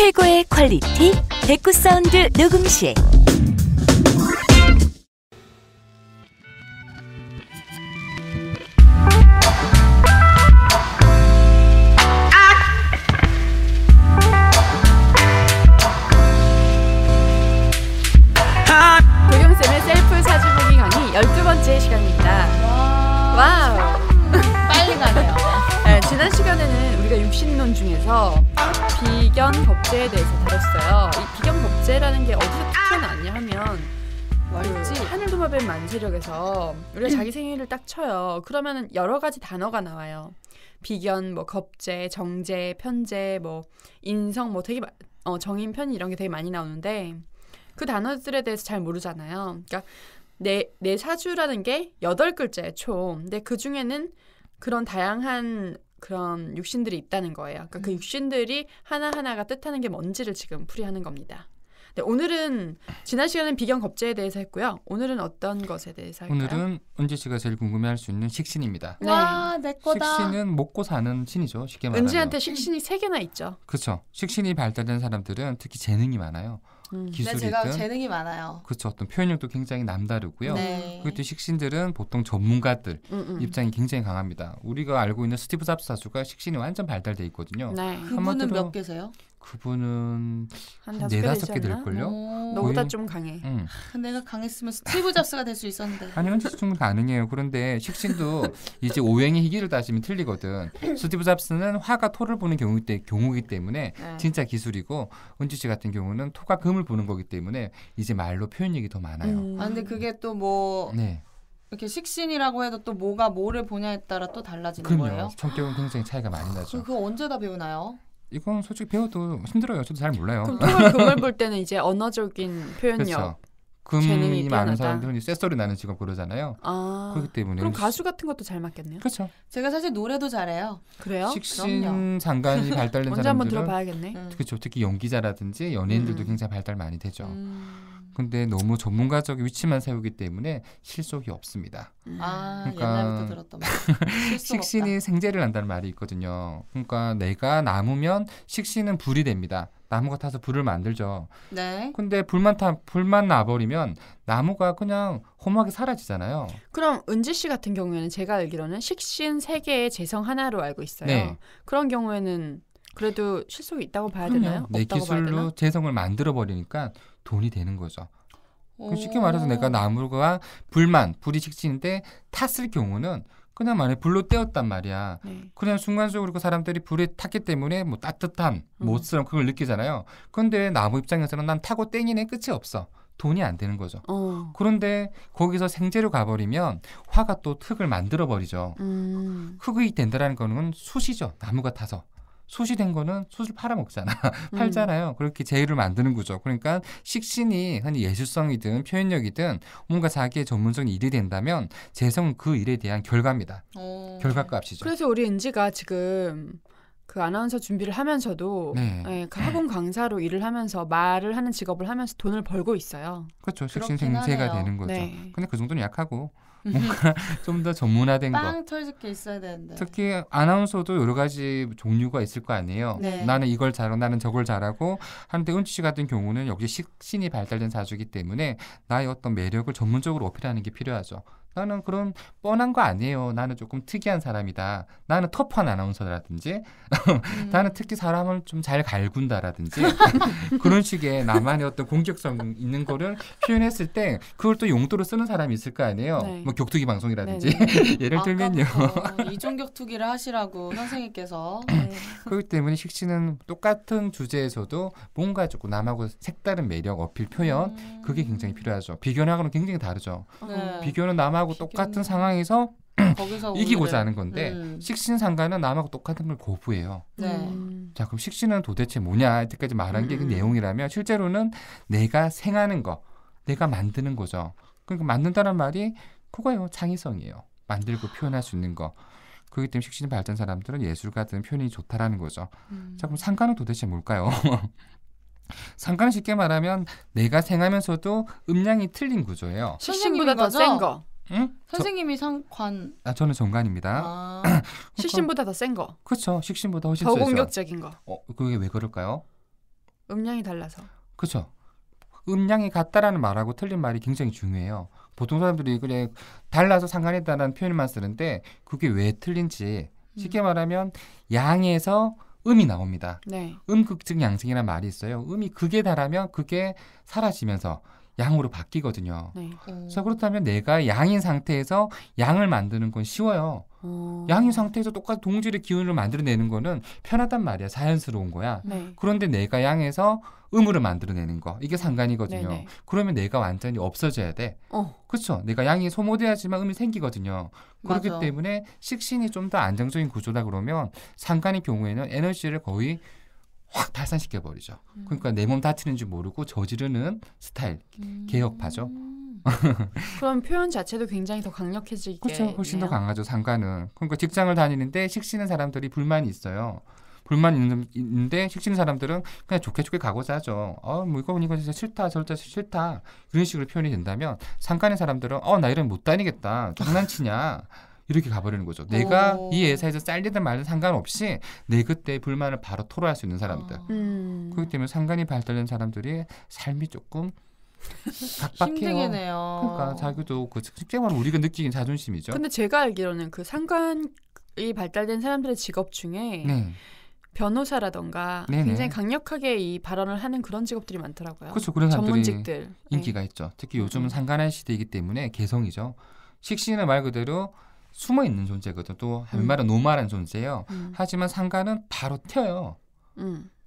최고의 퀄리티 백구 사운드 녹음실. 도경쌤의 셀프 사진 보기 강의 12번째 시간입니다. 와우. 빨리 가네요. 네, 지난 시간에는 우리가 육신론 중에서 비견 겁제에 대해서 다뤘어요. 이 비견 겁제라는 게 어디서 튀어나왔냐 하면 그 하늘도마뱀 만세력에서 우리가 자기 생일을 딱 쳐요. 그러면 여러 가지 단어가 나와요. 비견, 뭐 겁제, 정제, 편제, 뭐 인성, 뭐 되게 정인, 편인 이런 게 되게 많이 나오는데 그 단어들에 대해서 잘 모르잖아요. 그러니까 내 사주라는 게 8글자예요, 총. 근데 그 중에는 그런 다양한 그런 육신들이 있다는 거예요. 그러니까 그 육신들이 하나하나가 뜻하는 게 뭔지를 지금 풀이하는 겁니다. 네, 오늘은 지난 시간은 비견 겁제에 대해서 했고요. 오늘은 어떤 것에 대해서 할까요? 오늘은 은지 씨가 제일 궁금해할 수 있는 식신입니다. 네. 와, 내 거다. 식신은 먹고 사는 신이죠. 쉽게 말하면. 은지한테 식신이 3개나 있죠. 그렇죠. 식신이 발달된 사람들은 특히 재능이 많아요. 네, 기술이든 제가 재능이 많아요. 그렇죠. 어떤 표현력도 굉장히 남다르고요. 네. 그리고 식신들은 보통 전문가들 입장이 굉장히 강합니다. 우리가 알고 있는 스티브 잡스 사주가 식신이 완전 발달돼 있거든요. 네. 그분은 몇 개세요? 그분은 한 한 5개 4-5개 될걸요? 너보다 거의- 좀 강해. 내가 강했으면 스티브 잡스가 될 수 있었는데. 아니 현지 충분히 가능해요. 그런데 식신도 이제 오행의 희기를 따지면 틀리거든. 스티브 잡스는 화가 토를 보는 경우이기 때문에 네. 진짜 기술이고 은지 씨 같은 경우는 토가 금을 보는 거기 때문에 이제 말로 표현력이 더 많아요. 아, 근데 그게 또 뭐 네, 이렇게 식신이라고 해도 또 뭐가 뭐를 보냐에 따라 또 달라지는 그럼요. 거예요? 성격은 굉장히 차이가 많이 나죠. 그거 언제 다 배우나요? 이건 솔직히 배워도 힘들어요. 저도 잘 몰라요. 그럼 토를 금을 볼 때는 이제 언어적인 표현력. 그렇죠. 재능이 금이 많은 뛰어나다. 사람들은 쇳소리 나는 직업 그러잖아요. 아, 그렇기 때문에 그럼 가수 같은 것도 잘 맞겠네요. 그렇죠. 제가 사실 노래도 잘해요. 그래요? 식신 그럼요. 장관이 발달된 언제 한번 사람들은 들어봐야겠네. 그렇죠. 특히 연기자라든지 연예인들도 굉장히 발달 많이 되죠. 음. 근데 너무 전문가적 위치만 세우기 때문에 실속이 없습니다. 아, 그러니까 옛날부터 들었던 말. 실수가 식신이 생재를 난다는 말이 있거든요. 그러니까 내가 나무면 식신은 불이 됩니다. 나무가 타서 불을 만들죠. 없다. 네. 근데 불만 나버리면 나무가 그냥 험하게 사라지잖아요. 그럼 은지 씨 같은 경우에는 제가 알기로는 식신 3개의 재성 하나로 알고 있어요. 네. 그런 경우에는 그래도 실속이 있다고 봐야 그럼요. 되나요? 내 없다고 봐야 되나? 기술로 재성을 만들어 버리니까 돈이 되는 거죠. 오. 쉽게 말해서 내가 나무가 불이 식신인데 탔을 경우는 그냥 만약에 불로 떼었단 말이야. 네. 그냥 순간적으로 그 사람들이 불에 탔기 때문에 뭐 따뜻한 못스러움 그걸 느끼잖아요. 그런데 나무 입장에서는 난 타고 땡이네 끝이 없어. 돈이 안 되는 거죠. 그런데 거기서 생재로 가버리면 화가 또 흙을 만들어 버리죠. 흙이 된다라는 거는 숯이죠. 나무가 타서. 숯이 된 거는 숯을 팔아먹잖아. 팔잖아요. 그렇게 재료를 만드는 거죠. 그러니까 식신이 흔히 예술성이든 표현력이든 뭔가 자기의 전문적인 일이 된다면 재성은 그 일에 대한 결과입니다. 결과값이죠. 그래서 우리 은지가 지금 그 아나운서 준비를 하면서도 네. 네, 그 학원 강사로 일을 하면서 말을 하는 직업을 하면서 돈을 벌고 있어요. 그렇죠. 식신 그렇긴 생재가 하네요. 되는 거죠. 네. 근데 그 정도는 약하고 뭔가 좀 더 전문화된 거. 빵 터질 게 있어야 되는데. 특히 아나운서도 여러 가지 종류가 있을 거 아니에요. 네. 나는 이걸 잘하고 나는 저걸 잘하고 하는데 은지 씨 같은 경우는 역시 식신이 발달된 사주이기 때문에 나의 어떤 매력을 전문적으로 어필하는 게 필요하죠. 나는 그런 뻔한 거 아니에요. 나는 조금 특이한 사람이다. 나는 터프한 아나운서라든지 나는 특히 사람을 좀 잘 갈군다라든지 그런 식의 나만의 어떤 공격성 있는 거를 표현했을 때 그걸 또 용도로 쓰는 사람이 있을 거 아니에요. 네. 뭐 격투기 방송이라든지 예를 들면요. 아까부터 이종격투기를 하시라고 선생님께서. 그렇기 때문에 식신은 똑같은 주제에서도 뭔가 조금 남하고 색다른 매력, 어필, 표현 그게 굉장히 필요하죠. 비견하고는 굉장히 다르죠. 네. 비견은 남하고 똑같은 상황에서 거기서 이기고자 오늘은- 하는 건데 식신상가는 남하고 똑같은 걸 거부해요. 네. 자, 그럼 식신은 도대체 뭐냐? 이때까지 말한 게 그 내용이라면 실제로는 내가 생하는 거, 내가 만드는 거죠. 그러니까 만든다는 말이 그거예요. 창의성이에요. 만들고 표현할 수 있는 거. 그렇기 때문에 식신이 발전 사람들은 예술가든 표현이 좋다라는 거죠. 자, 그럼 상가는 도대체 뭘까요? 상가는 쉽게 말하면 내가 생하면서도 음량이 틀린 구조예요. 식신보다 더 거죠? 센 거. 응? 선생님이 상관. 저는 정관입니다. 음량이 달라서. 그렇죠. 음량이 같다라는 말하고 틀린 말이 굉장히 중요해요. 보통 사람들이 그래 달라서 상관있다는 표현만 쓰는데 그게 왜 틀린지 쉽게 말하면 양에서 음이 나옵니다. 네. 음극증 양승이라는 말이 있어요. 음이 극에 달하면 그게 사라지면서 양으로 바뀌거든요. 네. 그래서 그렇다면 내가 양인 상태에서 양을 만드는 건 쉬워요. 양인 상태에서 똑같이 동질의 기운을 만들어내는 거는 편하단 말이야. 자연스러운 거야. 네. 그런데 내가 양에서 음으로 만들어내는 거 이게 상관이거든요. 네네. 그러면 내가 완전히 없어져야 돼. 그렇죠. 내가 양이 소모돼야지만 음이 생기거든요. 그렇기 맞아. 때문에 식신이 좀 더 안정적인 구조다 그러면 상관의 경우에는 에너지를 거의 확 발산시켜버리죠. 그러니까 내 몸 다치는 줄 모르고 저지르는 스타일, 개혁파죠. 그럼 표현 자체도 굉장히 더 강력해지게. 그렇죠. 훨씬 더 강하죠. 상관은. 그러니까 직장을 다니는데 식신은 사람들이 불만이 있어요. 불만 있는데 식신 사람들은 그냥 좋게 가고자 하죠. 뭐 이거 진짜 싫다, 절대 싫다. 그런 식으로 표현이 된다면 상관의 사람들은 나 이러면 못 다니겠다. 장난치냐. 이렇게 가버리는 거죠. 내가 이 회사에서 잘리든 말든 상관없이 내 그때 불만을 바로 토로할 수 있는 사람들. 그렇기 때문에 상관이 발달된 사람들이 삶이 조금 각박해요. 힘들겠네요. 그러니까 자기도 그 실제로 우리가 느끼긴 자존심이죠. 근데 제가 알기로는 그 상관이 발달된 사람들의 직업 중에 네. 변호사라던가 네네. 굉장히 강력하게 이 발언을 하는 그런 직업들이 많더라고요. 그렇죠. 그런 사람들이 전문직들. 인기가 있죠. 특히 요즘은 상관의 시대이기 때문에 개성이죠. 식신은 말 그대로 숨어 있는 존재거든. 또 웬만한 노말한 존재예요. 하지만 상관은 바로 튀어요.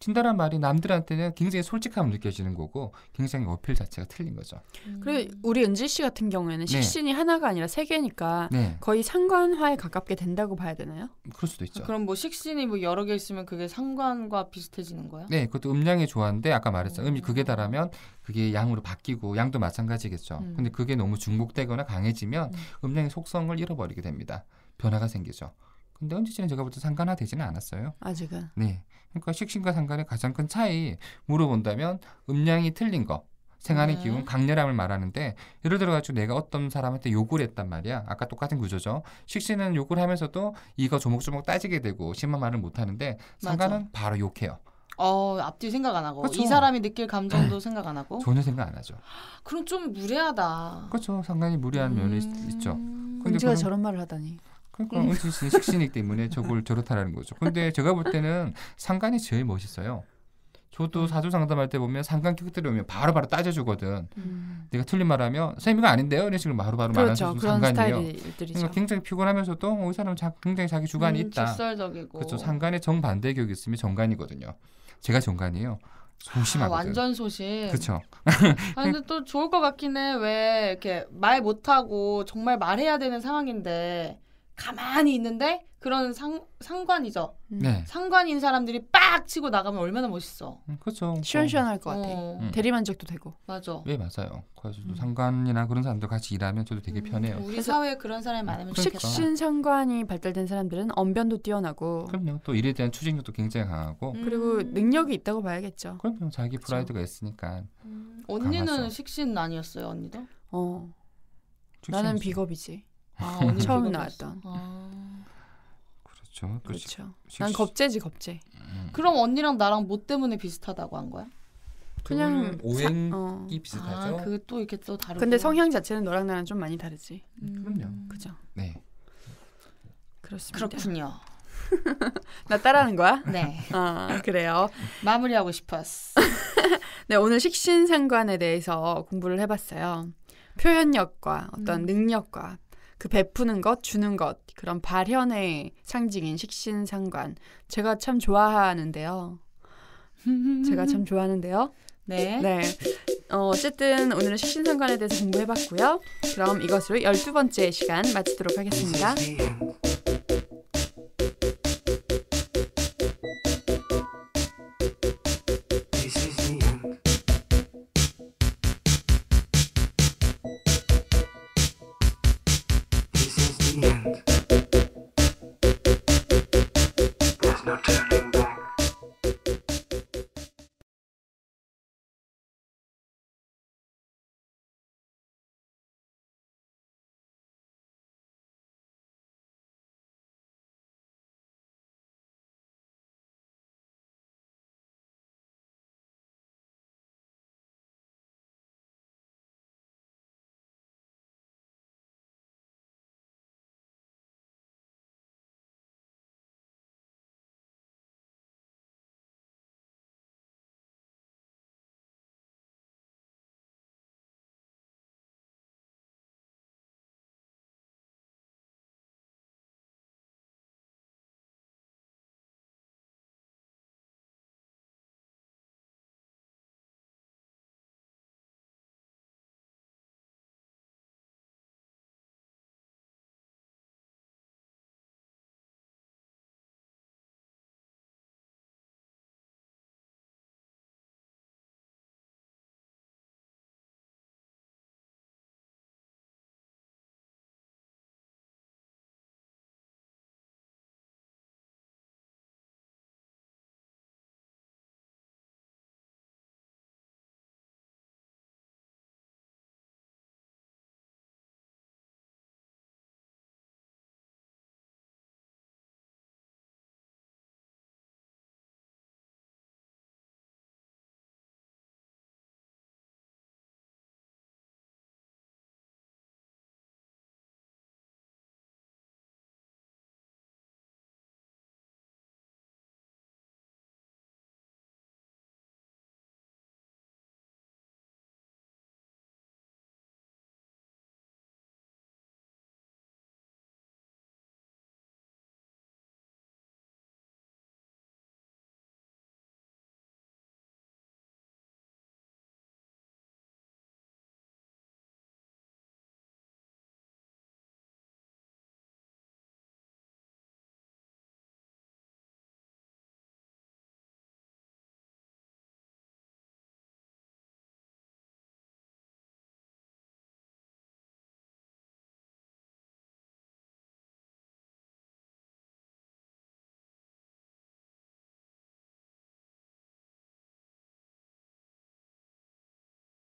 튄다란 말이 남들한테는 굉장히 솔직함을 느껴지는 거고 굉장히 어필 자체가 틀린 거죠. 그리고 우리 은지 씨 같은 경우에는 식신이 하나가 아니라 3개니까 네. 거의 상관화에 가깝게 된다고 봐야 되나요? 그럴 수도 있죠. 그럼 뭐 식신이 뭐 여러 개 있으면 그게 상관과 비슷해지는 거야? 네, 그것도 음양이 좋아하는데 아까 말했죠. 음이 극에 달하면 그게 양으로 바뀌고 양도 마찬가지겠죠. 근데 그게 너무 중복되거나 강해지면 음양의 속성을 잃어버리게 됩니다. 변화가 생기죠. 근데 은지 씨는 제가 볼 때 상관화 되지는 않았어요. 아직은. 네. 그러니까 식신과 상관의 가장 큰 차이 물어본다면 음양이 틀린 거. 생하는 기운, 강렬함을 말하는데 예를 들어가지고 내가 어떤 사람한테 욕을 했단 말이야. 아까 똑같은 구조죠. 식신은 욕을 하면서도 이거 조목조목 따지게 되고 심한 말을 못하는데 상관은 바로 욕해요. 앞뒤 생각 안 하고 그렇죠. 이 사람이 느낄 감정도 생각 안 하고 전혀 생각 안 하죠. 그럼 좀 무례하다. 그렇죠. 상당히 무리한 면이 있죠. 은지가 저런 말을 하다니. 그러니까 은지 씨는 식신이기 때문에 저걸 저렇다라는 거죠. 근데 제가 볼 때는 상관이 제일 멋있어요. 저도 사주 상담할 때 보면 상관 격들이 오면 바로바로 따져주거든. 내가 틀린 말하면 선생님이 아닌데요? 이런 식으로 바로바로 말하는 그렇죠. 사람이 그런 상관이에요. 스타일들이죠. 그러니까 굉장히 피곤하면서도 이 사람은 굉장히 자기 주관이 있다. 직설적이고. 그렇죠. 상관의 정반대 격이 있으면 정관이거든요. 제가 정관이에요. 소심하거든. 완전 소심. 그렇죠. 근데 또 좋을 것 같긴 해. 왜 이렇게 말 못하고 정말 말해야 되는 상황인데 가만히 있는데 그런 상관이죠. 네. 상관인 사람들이 빡 치고 나가면 얼마나 멋있어. 그렇죠. 시원시원할 것 같아. 대리만족도 되고. 맞아. 네, 맞아요. 그래서 상관이나 그런 사람들 같이 일하면 저도 되게 편해요. 우리 사회에 그런 사람이 많으면 좋겠다. 식신상관이 발달된 사람들은 언변도 뛰어나고 그럼요. 또 일에 대한 추진력도 굉장히 강하고 그리고 능력이 있다고 봐야겠죠. 그럼요. 자기 프라이드가 있으니까. 언니는 강하죠. 식신 아니었어요, 언니도? 나는 비겁이지. 언니 처음 비겁이었어. 나왔던. 그렇죠. 그렇죠. 난 겁재지 겁재. 그럼 언니랑 나랑 뭐 때문에 비슷하다고 한 거야? 그냥 오행이 비슷하죠. 그 또 이렇게 또 다르고. 근데 성향 자체는 너랑 나랑 좀 많이 다르지. 그럼요. 그죠. 네. 그렇습니다. 그렇군요. 나 따라하는 거야? 네. 그래요. 마무리하고 싶었어. 네, 오늘 식신상관에 대해서 공부를 해봤어요. 표현력과 어떤 능력과 그 베푸는 것, 주는 것, 그런 발현의 상징인 식신상관. 제가 참 좋아하는데요. 네. 네. 어쨌든 오늘은 식신상관에 대해서 공부해봤고요. 그럼 이것으로 12번째 시간 마치도록 하겠습니다.